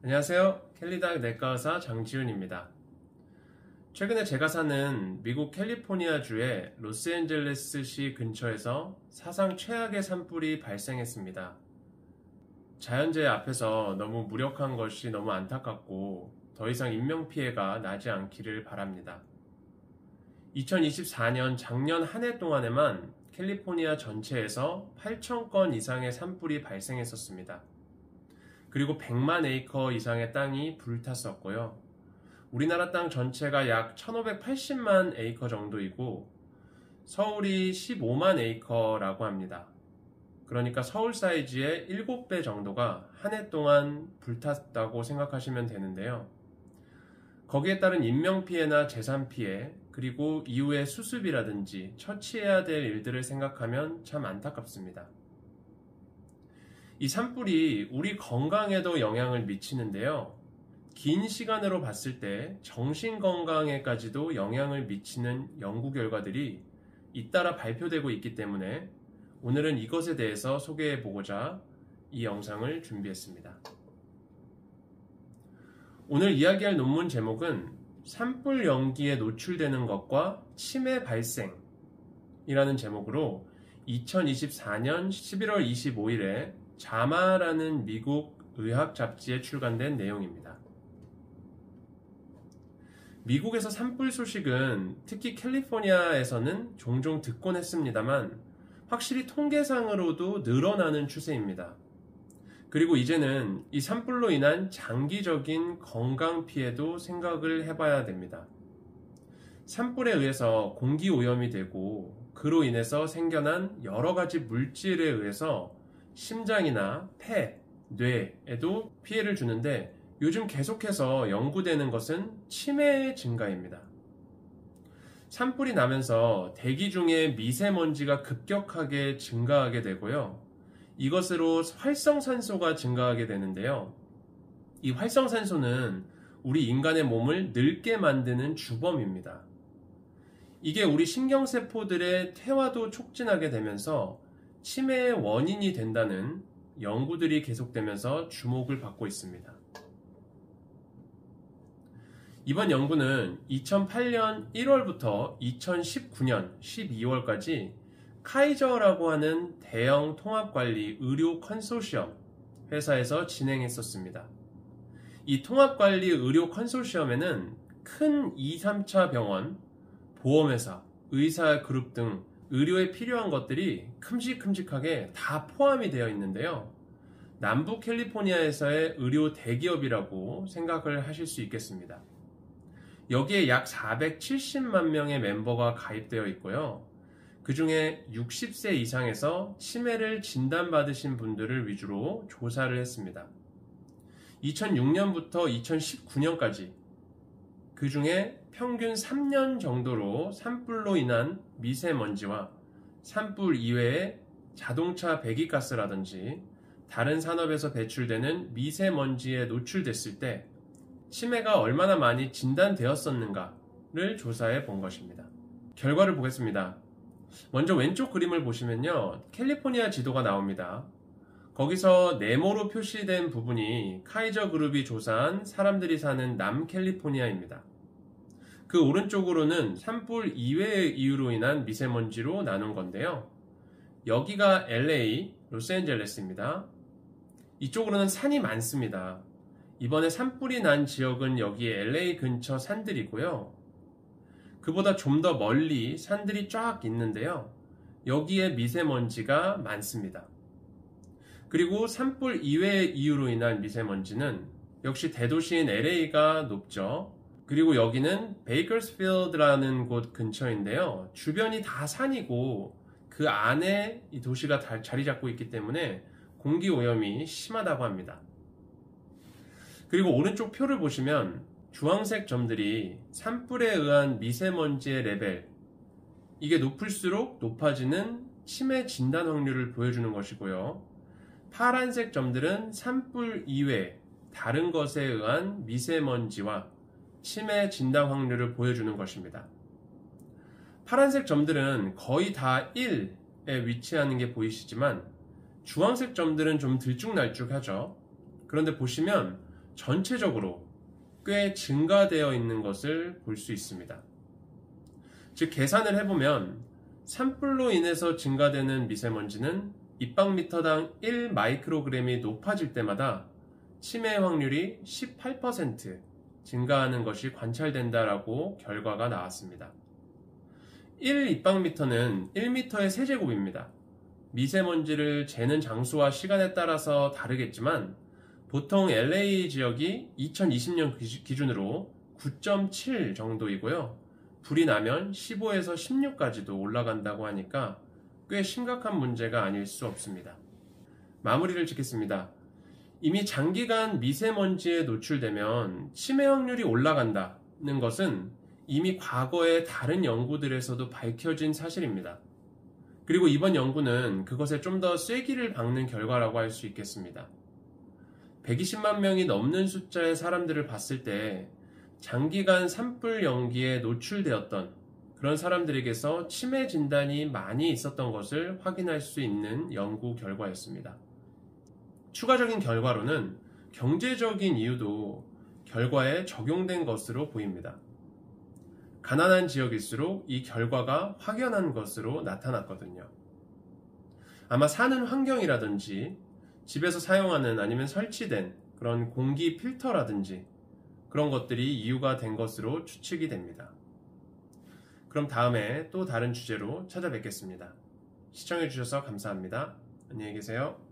안녕하세요. 캘리닥 내과의사 장지훈입니다. 최근에 제가 사는 미국 캘리포니아주의 로스앤젤레스시 근처에서 사상 최악의 산불이 발생했습니다. 자연재해 앞에서 너무 무력한 것이 너무 안타깝고 더 이상 인명피해가 나지 않기를 바랍니다. 2024년 작년 한 해 동안에만 캘리포니아 전체에서 8,000건 이상의 산불이 발생했었습니다. 그리고 100만 에이커 이상의 땅이 불탔었고요. 우리나라 땅 전체가 약 1580만 에이커 정도이고 서울이 15만 에이커라고 합니다. 그러니까 서울 사이즈의 7배 정도가 한 해 동안 불탔다고 생각하시면 되는데요. 거기에 따른 인명피해나 재산피해, 그리고 이후의 수습이라든지 처치해야 될 일들을 생각하면 참 안타깝습니다. 이 산불이 우리 건강에도 영향을 미치는데요. 긴 시간으로 봤을 때 정신건강에까지도 영향을 미치는 연구 결과들이 잇따라 발표되고 있기 때문에 오늘은 이것에 대해서 소개해 보고자 이 영상을 준비했습니다. 오늘 이야기할 논문 제목은 산불 연기에 노출되는 것과 치매 발생이라는 제목으로 2024년 11월 25일에 자마라는 미국 의학 잡지에 출간된 내용입니다. 미국에서 산불 소식은 특히 캘리포니아에서는 종종 듣곤 했습니다만 확실히 통계상으로도 늘어나는 추세입니다. 그리고 이제는 이 산불로 인한 장기적인 건강 피해도 생각을 해봐야 됩니다. 산불에 의해서 공기 오염이 되고 그로 인해서 생겨난 여러 가지 물질에 의해서 심장이나 폐, 뇌에도 피해를 주는데 요즘 계속해서 연구되는 것은 치매 증가입니다. 산불이 나면서 대기 중에 미세먼지가 급격하게 증가하게 되고요. 이것으로 활성산소가 증가하게 되는데요. 이 활성산소는 우리 인간의 몸을 늙게 만드는 주범입니다. 이게 우리 신경세포들의 퇴화도 촉진하게 되면서 치매의 원인이 된다는 연구들이 계속되면서 주목을 받고 있습니다. 이번 연구는 2008년 1월부터 2019년 12월까지 카이저라고 하는 대형 통합관리 의료 컨소시엄 회사에서 진행했었습니다. 이 통합관리 의료 컨소시엄에는 큰 2, 3차 병원, 보험회사, 의사그룹 등 의료에 필요한 것들이 큼직큼직하게 다 포함이 되어 있는데요. 남부 캘리포니아에서의 의료 대기업이라고 생각을 하실 수 있겠습니다. 여기에 약 470만 명의 멤버가 가입되어 있고요. 그 중에 60세 이상에서 치매를 진단받으신 분들을 위주로 조사를 했습니다. 2006년부터 2019년까지 그 중에 평균 3년 정도로 산불로 인한 미세먼지와 산불 이외의 자동차 배기가스라든지 다른 산업에서 배출되는 미세먼지에 노출됐을 때 치매가 얼마나 많이 진단되었었는가를 조사해 본 것입니다. 결과를 보겠습니다. 먼저 왼쪽 그림을 보시면요. 캘리포니아 지도가 나옵니다. 거기서 네모로 표시된 부분이 카이저 그룹이 조사한 사람들이 사는 남캘리포니아입니다. 그 오른쪽으로는 산불 이외의 이유로 인한 미세먼지로 나눈 건데요. 여기가 LA, 로스앤젤레스입니다. 이쪽으로는 산이 많습니다. 이번에 산불이 난 지역은 여기 LA 근처 산들이고요. 그보다 좀 더 멀리 산들이 쫙 있는데요. 여기에 미세먼지가 많습니다. 그리고 산불 이외의 이유로 인한 미세먼지는 역시 대도시인 LA가 높죠. 그리고 여기는 베이커스필드라는 곳 근처인데요. 주변이 다 산이고 그 안에 이 도시가 자리 잡고 있기 때문에 공기 오염이 심하다고 합니다. 그리고 오른쪽 표를 보시면 주황색 점들이 산불에 의한 미세먼지의 레벨, 이게 높을수록 높아지는 치매 진단 확률을 보여주는 것이고요. 파란색 점들은 산불 이외 다른 것에 의한 미세먼지와 치매 진단 확률을 보여주는 것입니다. 파란색 점들은 거의 다 1에 위치하는 게 보이시지만 주황색 점들은 좀 들쭉날쭉하죠. 그런데 보시면 전체적으로 꽤 증가되어 있는 것을 볼 수 있습니다. 즉 계산을 해보면 산불로 인해서 증가되는 미세먼지는 입방미터당 1 마이크로그램이 높아질 때마다 치매 확률이 18% 증가하는 것이 관찰된다라고 결과가 나왔습니다. 1 입방미터는 1m의 세제곱입니다. 미세먼지를 재는 장소와 시간에 따라서 다르겠지만 보통 LA 지역이 2020년 기준으로 9.7 정도이고요. 불이 나면 15에서 16까지도 올라간다고 하니까 꽤 심각한 문제가 아닐 수 없습니다. 마무리를 짓겠습니다. 이미 장기간 미세먼지에 노출되면 치매 확률이 올라간다는 것은 이미 과거의 다른 연구들에서도 밝혀진 사실입니다. 그리고 이번 연구는 그것에 좀 더 쐐기를 박는 결과라고 할 수 있겠습니다. 120만 명이 넘는 숫자의 사람들을 봤을 때 장기간 산불 연기에 노출되었던 그런 사람들에게서 치매 진단이 많이 있었던 것을 확인할 수 있는 연구 결과였습니다. 추가적인 결과로는 경제적인 이유도 결과에 적용된 것으로 보입니다. 가난한 지역일수록 이 결과가 확연한 것으로 나타났거든요. 아마 사는 환경이라든지 집에서 사용하는 아니면 설치된 그런 공기 필터라든지 그런 것들이 이유가 된 것으로 추측이 됩니다. 그럼 다음에 또 다른 주제로 찾아뵙겠습니다. 시청해주셔서 감사합니다. 안녕히 계세요.